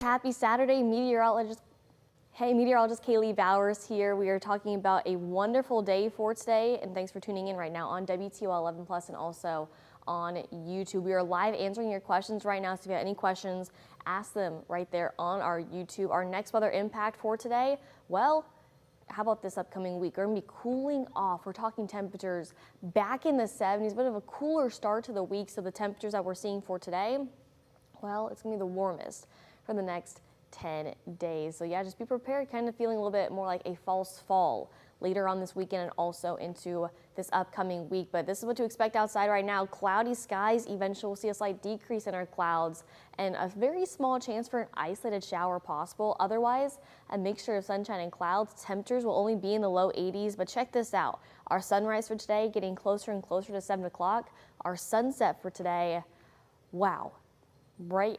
Happy Saturday, meteorologist. Hey, meteorologist Kaylee Bowers here. We are talking about a wonderful day for today, and thanks for tuning in right now on WTOL 11 Plus and also on YouTube. We are live answering your questions right now, so if you have any questions, ask them right there on our YouTube. Our next weather impact for today, well, how about this upcoming week? We're going to be cooling off. We're talking temperatures back in the 70s, a bit of a cooler start to the week, so the temperatures that we're seeing for today, well, it's going to be the warmest for the next 10 days. So yeah, just be prepared, kind of feeling a little bit more like a false fall later on this weekend and also into this upcoming week. But this is what to expect outside right now. Cloudy skies, eventually we'll see a slight decrease in our clouds and a very small chance for an isolated shower possible. Otherwise, a mixture of sunshine and clouds. Temperatures will only be in the low 80s, but check this out. Our sunrise for today getting closer and closer to 7 o'clock. Our sunset for today, wow, right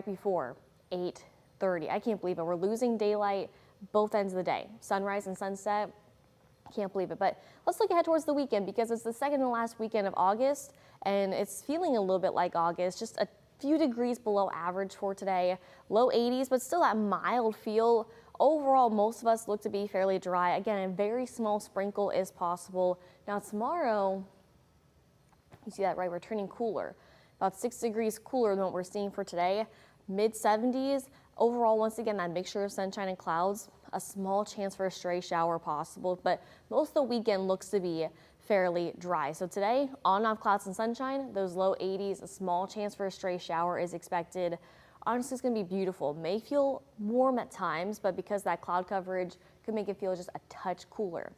before 8:30. I can't believe it. We're losing daylight both ends of the day, sunrise and sunset. Can't believe it. But let's look ahead towards the weekend because it's the second and last weekend of August and it's feeling a little bit like August, just a few degrees below average for today. Low 80s, but still that mild feel. Overall, most of us look to be fairly dry. Again, a very small sprinkle is possible. Now tomorrow, you see that, right? We're turning cooler. About 6 degrees cooler than what we're seeing for today. Mid 70s. Overall, once again, that mixture of sunshine and clouds, a small chance for a stray shower possible, but most of the weekend looks to be fairly dry. So today, on and off clouds and sunshine, those low 80s, a small chance for a stray shower is expected. Honestly, it's going to be beautiful. May feel warm at times, but because that cloud coverage could make it feel just a touch cooler.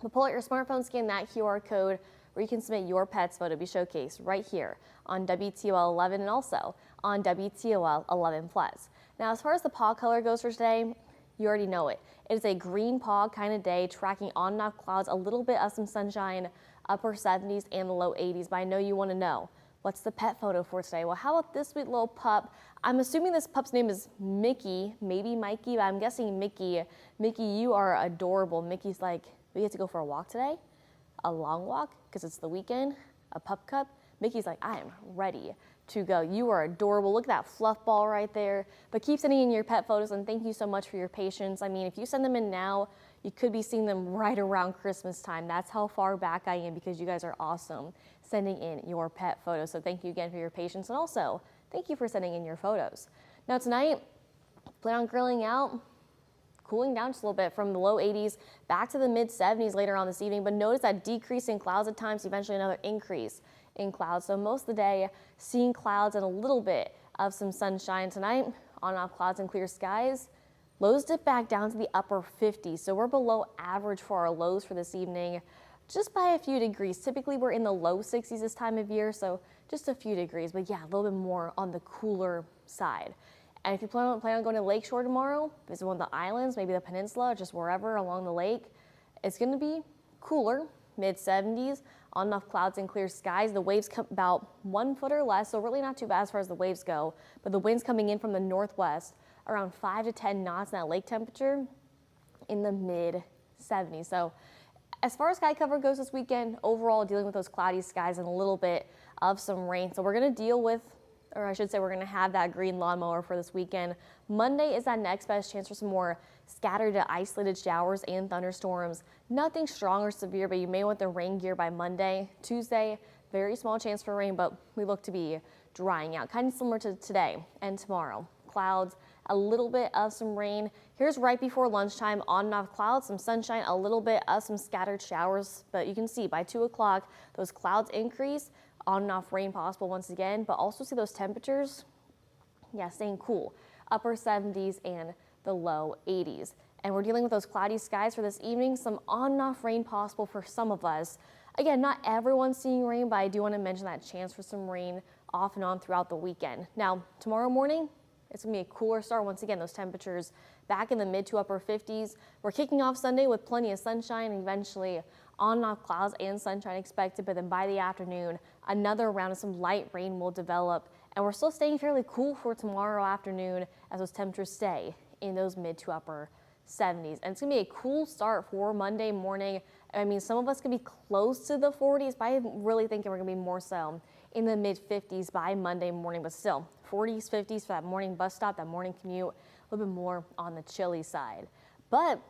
But pull out your smartphone, scan that QR code where you can submit your pet's photo to be showcased right here on WTOL 11 and also on WTOL 11 Plus. Now, as far as the pod color goes for today, you already know it. It is a green pod kind of day, tracking on and off clouds, a little bit of some sunshine, upper 70s and the low 80s. But I know you want to know, what's the pet photo for today? Well, how about this sweet little pup? I'm assuming this pup's name is Mickey, maybe Mikey, but I'm guessing Mickey. Mickey, you are adorable. Mickey's like, we get to go for a walk today? A long walk because it's the weekend, a pup cup. Mickey's like, I am ready to go. You are adorable. Look at that fluff ball right there. But keep sending in your pet photos and thank you so much for your patience. I mean, if you send them in now, you could be seeing them right around Christmas time. That's how far back I am because you guys are awesome sending in your pet photos. So thank you again for your patience and also thank you for sending in your photos. Now tonight, plan on grilling out. Cooling down just a little bit from the low 80s back to the mid 70s later on this evening, but notice that decrease in clouds at times, eventually another increase in clouds. So most of the day seeing clouds and a little bit of some sunshine tonight. On and off clouds and clear skies. Lows dip back down to the upper 50s. So we're below average for our lows for this evening, just by a few degrees. Typically we're in the low 60s this time of year, so just a few degrees, but yeah, a little bit more on the cooler side. And if you plan on going to Lakeshore tomorrow, visit one of the islands, maybe the peninsula, or just wherever along the lake, it's going to be cooler, mid 70s, on enough clouds and clear skies. The waves come about 1 foot or less, so really not too bad as far as the waves go. But the winds coming in from the northwest, around 5 to 10 knots, and that lake temperature in the mid 70s. So as far as sky cover goes this weekend, overall dealing with those cloudy skies and a little bit of some rain. So we're going to deal with, or I should say we're going to have that green lawnmower for this weekend. Monday is that next best chance for some more scattered to isolated showers and thunderstorms. Nothing strong or severe, but you may want the rain gear by Monday. Tuesday, very small chance for rain, but we look to be drying out, kind of similar to today and tomorrow. Clouds, a little bit of some rain. Here's right before lunchtime, on and off clouds, some sunshine, a little bit of some scattered showers, but you can see by 2 o'clock, those clouds increase. On and off rain possible once again, but also see those temperatures, yeah, staying cool, upper 70s and the low 80s. And we're dealing with those cloudy skies for this evening, some on and off rain possible for some of us. Again, not everyone's seeing rain, but I do want to mention that chance for some rain off and on throughout the weekend. Now, tomorrow morning, it's going to be a cooler start. Once again, those temperatures back in the mid to upper 50s. We're kicking off Sunday with plenty of sunshine and eventually on and off clouds and sunshine expected, but then by the afternoon, another round of some light rain will develop. And we're still staying fairly cool for tomorrow afternoon as those temperatures stay in those mid to upper 70s. And it's going to be a cool start for Monday morning. I mean, some of us could be close to the 40s, but I'm really thinking we're going to be more so in the mid 50s by Monday morning, but still 40s, 50s for that morning bus stop, that morning commute, a little bit more on the chilly side. But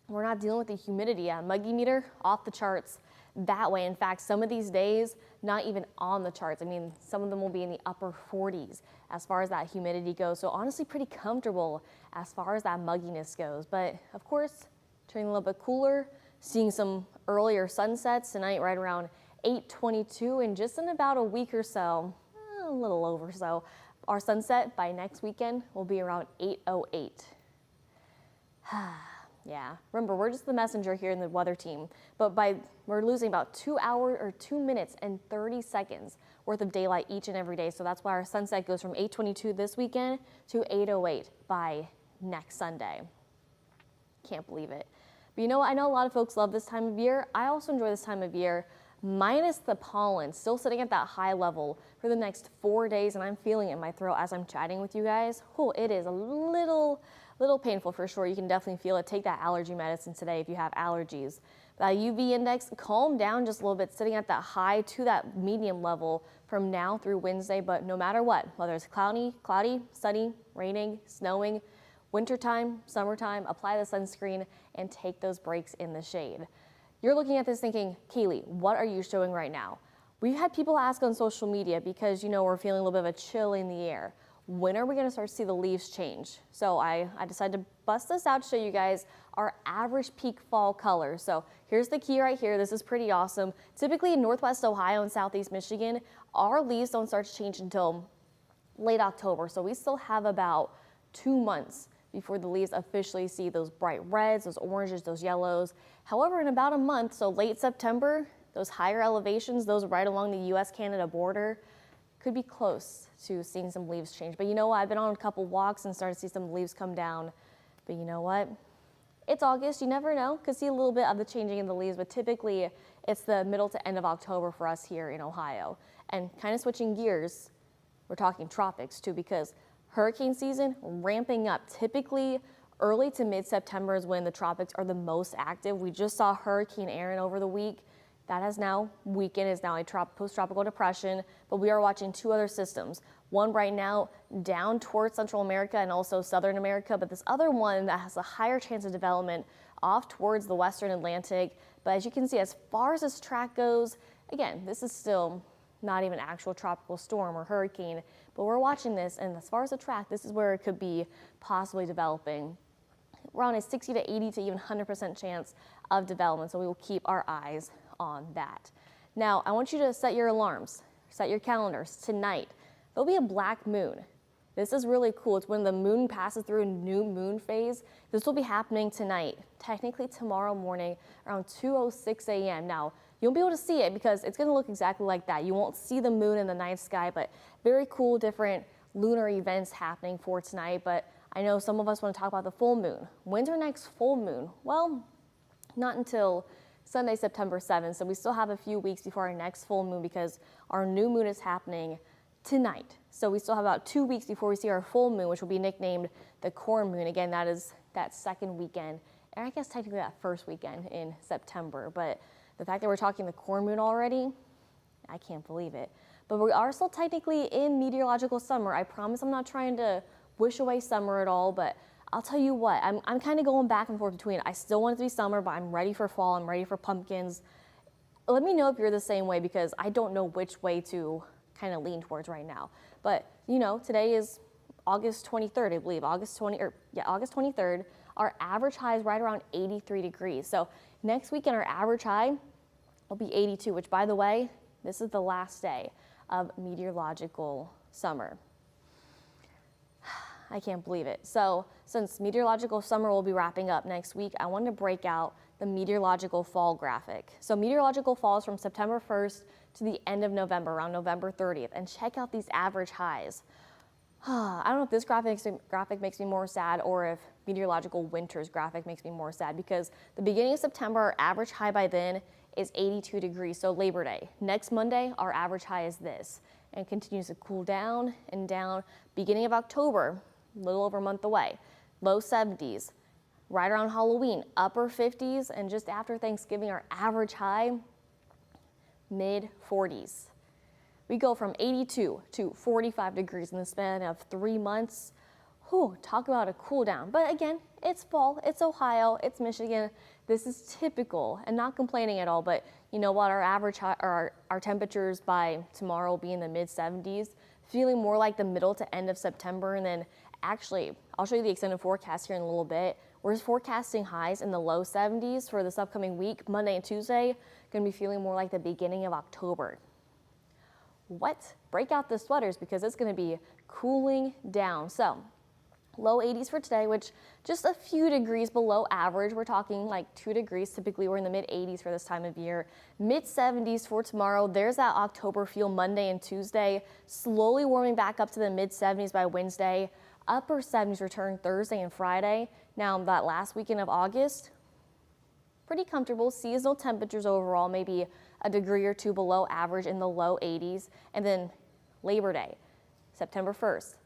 we're not dealing with the humidity. Muggy meter off the charts that way. In fact, some of these days, not even on the charts. I mean, some of them will be in the upper 40s as far as that humidity goes. So honestly, pretty comfortable as far as that mugginess goes. But of course, turning a little bit cooler, seeing some earlier sunsets tonight right around 8:22, and just in about a week or so, a little over so, our sunset by next weekend will be around 8:08. Yeah, remember, we're just the messenger here in the weather team, but we're losing about 2 hours or 2 minutes and 30 seconds worth of daylight each and every day. So that's why our sunset goes from 8:22 this weekend to 8:08 by next Sunday. Can't believe it. But you know what? I know a lot of folks love this time of year. I also enjoy this time of year, minus the pollen still sitting at that high level for the next 4 days, and I'm feeling it in my throat as I'm chatting with you guys. Oh, it is a little painful for sure. You can definitely feel it. Take that allergy medicine today if you have allergies. That UV index calmed down just a little bit, sitting at that high to that medium level from now through Wednesday. But no matter what, whether it's cloudy, sunny, raining, snowing, wintertime, summertime, apply the sunscreen and take those breaks in the shade. You're looking at this thinking, Kaylee, what are you showing right now? We've had people ask on social media because, you know, we're feeling a little bit of a chill in the air. When are we going to start to see the leaves change? So I decided to bust this out to show you guys our average peak fall colors. So here's the key right here. This is pretty awesome. Typically in Northwest Ohio and Southeast Michigan, our leaves don't start to change until late October. So we still have about 2 months before the leaves officially see those bright reds, those oranges, those yellows. However, in about a month, so late September, those higher elevations, those right along the US-Canada border, could be close to seeing some leaves change. But you know what? I've been on a couple walks and started to see some leaves come down. But you know what? It's August. You never know. Could see a little bit of the changing in the leaves, but typically it's the middle to end of October for us here in Ohio. And kind of switching gears, we're talking tropics too, because hurricane season ramping up. Typically early to mid-September is when the tropics are the most active. We just saw Hurricane Erin over the week. That has now weakened, is now a post-tropical depression, but we are watching 2 other systems. One right now down towards Central America and also Southern America, but this other one that has a higher chance of development off towards the Western Atlantic. But as you can see, as far as this track goes, again, this is still not even actual tropical storm or hurricane, but we're watching this, and as far as the track, this is where it could be possibly developing. We're on a 60 to 80 to even 100% chance of development, so we will keep our eyes on that. Now, I want you to set your alarms, set your calendars. Tonight, there'll be a black moon. This is really cool. It's when the moon passes through a new moon phase. This will be happening tonight, technically tomorrow morning around 2:06 a.m. Now, you won't be able to see it because it's going to look exactly like that. You won't see the moon in the night sky, but very cool different lunar events happening for tonight. But I know some of us want to talk about the full moon. When's our next full moon? Well, not until Sunday, September 7th. So we still have a few weeks before our next full moon because our new moon is happening tonight. So we still have about 2 weeks before we see our full moon, which will be nicknamed the corn moon. Again, that is that second weekend, and I guess technically that first weekend in September. But the fact that we're talking the corn moon already, I can't believe it. But we are still technically in meteorological summer. I promise I'm not trying to wish away summer at all, but I'll tell you what, I'm kind of going back and forth between, I still want it to be summer, but I'm ready for fall, I'm ready for pumpkins. Let me know if you're the same way, because I don't know which way to kind of lean towards right now. But you know, today is August 23rd, I believe, August 23rd. Our average high is right around 83 degrees. So next weekend, our average high will be 82, which by the way, this is the last day of meteorological summer. I can't believe it. So since meteorological summer will be wrapping up next week, I wanted to break out the meteorological fall graphic. So meteorological fall is from September 1st to the end of November, around November 30th, and check out these average highs. I don't know if this graphic makes me more sad or if meteorological winter's graphic makes me more sad, because the beginning of September, our average high by then is 82 degrees, so Labor Day. Next Monday, our average high is this, and continues to cool down and down. Beginning of October, a little over a month away, low 70s. Right around Halloween, upper 50s, and just after Thanksgiving, our average high, mid 40s. We go from 82 to 45 degrees in the span of 3 months. Whew, talk about a cool down. But again, it's fall, it's Ohio, it's Michigan. This is typical and not complaining at all. But you know what? Our average our temperatures by tomorrow will be in the mid 70s, feeling more like the middle to end of September. And then actually, I'll show you the extended forecast here in a little bit. We're forecasting highs in the low 70s for this upcoming week. Monday and Tuesday, going to be feeling more like the beginning of October. What? Break out the sweaters because it's going to be cooling down. So low 80s for today, which just a few degrees below average. We're talking like 2 degrees. Typically, we're in the mid 80s for this time of year. Mid 70s for tomorrow. There's that October feel Monday and Tuesday. Slowly warming back up to the mid 70s by Wednesday. Upper 70s return Thursday and Friday. Now, that last weekend of August, pretty comfortable. Seasonal temperatures overall, maybe a degree or two below average in the low 80s. And then Labor Day, September 1st.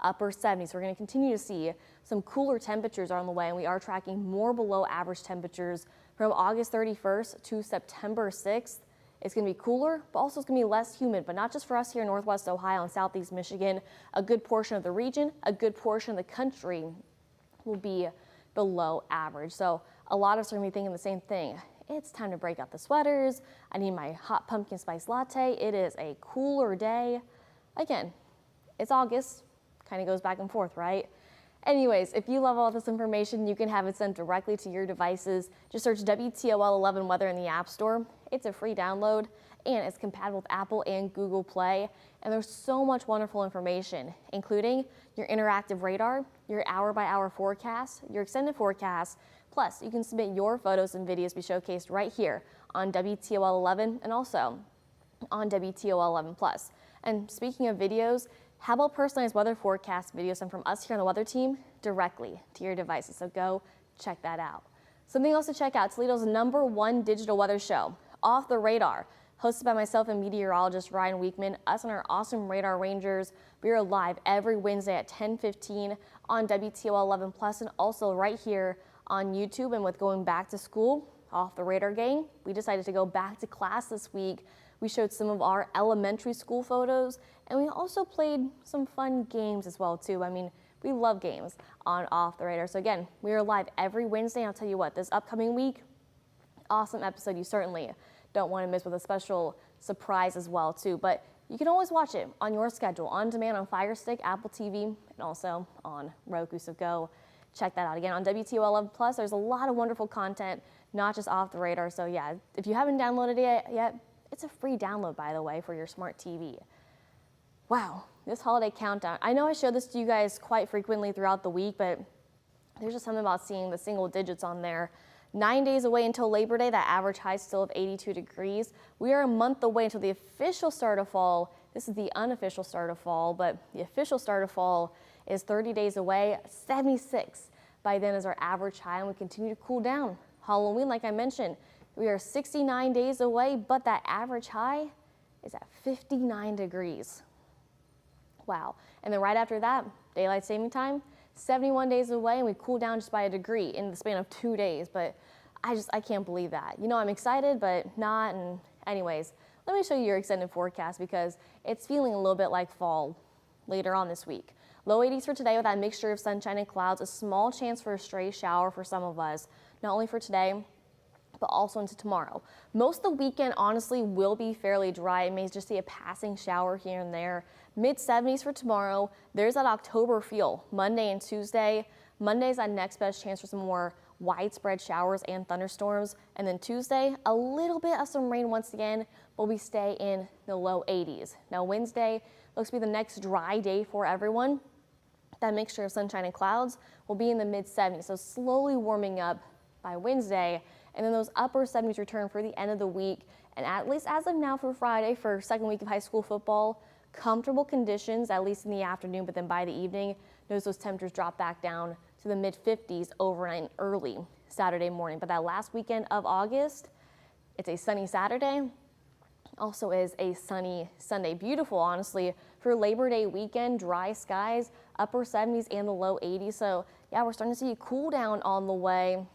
Upper 70s. We're going to continue to see some cooler temperatures on the way, and we are tracking more below average temperatures from August 31st to September 6th. It's going to be cooler, but also it's going to be less humid, but not just for us here in Northwest Ohio and Southeast Michigan. A good portion of the region, a good portion of the country will be below average. So a lot of us are going to be thinking the same thing. It's time to break out the sweaters. I need my hot pumpkin spice latte. It is a cooler day. Again, it's August. Kind of goes back and forth, right? Anyways, if you love all this information, you can have it sent directly to your devices. Just search WTOL 11 Weather in the App Store. It's a free download, and it's compatible with Apple and Google Play. And there's so much wonderful information, including your interactive radar, your hour-by-hour forecast, your extended forecast. Plus, you can submit your photos and videos be showcased right here on WTOL 11 and also on WTOL 11 Plus. And speaking of videos, how about personalized weather forecast videos sent from us here on the weather team directly to your devices? So go check that out. Something else to check out, Toledo's #1 digital weather show, Off the Radar, hosted by myself and meteorologist Ryan Weekman, us and our awesome radar rangers. We are live every Wednesday at 10:15 on WTOL 11 Plus and also right here on YouTube. And with going back to school, Off the Radar gang, we decided to go back to class this week. We showed some of our elementary school photos, and we also played some fun games as well too. I mean, we love games on Off the Radar. So again, we are live every Wednesday. And I'll tell you what, this upcoming week, awesome episode. You certainly don't want to miss with a special surprise as well too. But you can always watch it on your schedule, on demand on Fire Stick, Apple TV, and also on Roku. So go check that out. Again, on WTOL 11 Plus, there's a lot of wonderful content, not just Off the Radar. So yeah, if you haven't downloaded it yet, it's a free download, by the way, for your smart TV. Wow, this holiday countdown. I know I show this to you guys quite frequently throughout the week, but there's just something about seeing the single digits on there. 9 days away until Labor Day, that average high still of 82 degrees. We are a month away until the official start of fall. This is the unofficial start of fall, but the official start of fall is 30 days away. 76 by then is our average high, and we continue to cool down. Halloween, like I mentioned, we are 69 days away, but that average high is at 59 degrees. Wow. And then right after that, daylight saving time, 71 days away, and we cool down just by a degree in the span of 2 days. But I can't believe that. You know, I'm excited, but not. And anyways, let me show you your extended forecast because it's feeling a little bit like fall later on this week. Low 80s for today with that mixture of sunshine and clouds, a small chance for a stray shower for some of us, not only for today, but also into tomorrow. Most of the weekend, honestly, will be fairly dry. You may just see a passing shower here and there. Mid 70s for tomorrow. There's that October feel Monday and Tuesday. Monday's that next best chance for some more widespread showers and thunderstorms. And then Tuesday, a little bit of some rain once again, but we stay in the low 80s. Now Wednesday looks to be the next dry day for everyone. That mixture of sunshine and clouds will be in the mid 70s. So slowly warming up by Wednesday. And then those upper 70s return for the end of the week. And at least as of now for Friday, for second week of high school football, comfortable conditions, at least in the afternoon, but then by the evening, notice those temperatures drop back down to the mid 50s overnight and early Saturday morning. But that last weekend of August, it's a sunny Saturday, also is a sunny Sunday. Beautiful, honestly, for Labor Day weekend, dry skies, upper 70s and the low 80s. So yeah, we're starting to see a cool down on the way.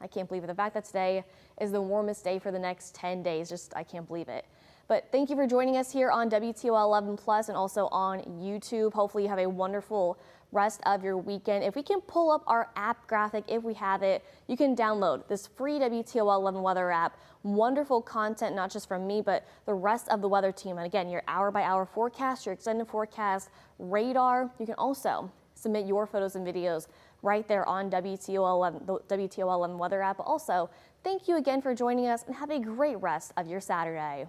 I can't believe it. The fact that today is the warmest day for the next 10 days, I can't believe it. But thank you for joining us here on WTOL 11 Plus and also on YouTube. Hopefully you have a wonderful rest of your weekend. If we can pull up our app graphic, if we have it, you can download this free WTOL 11 weather app. Wonderful content, not just from me, but the rest of the weather team. And again, your hour by hour forecast, your extended forecast, radar. You can also submit your photos and videos right there on WTOL 11, the WTOL 11 weather app. Also, thank you again for joining us and have a great rest of your Saturday.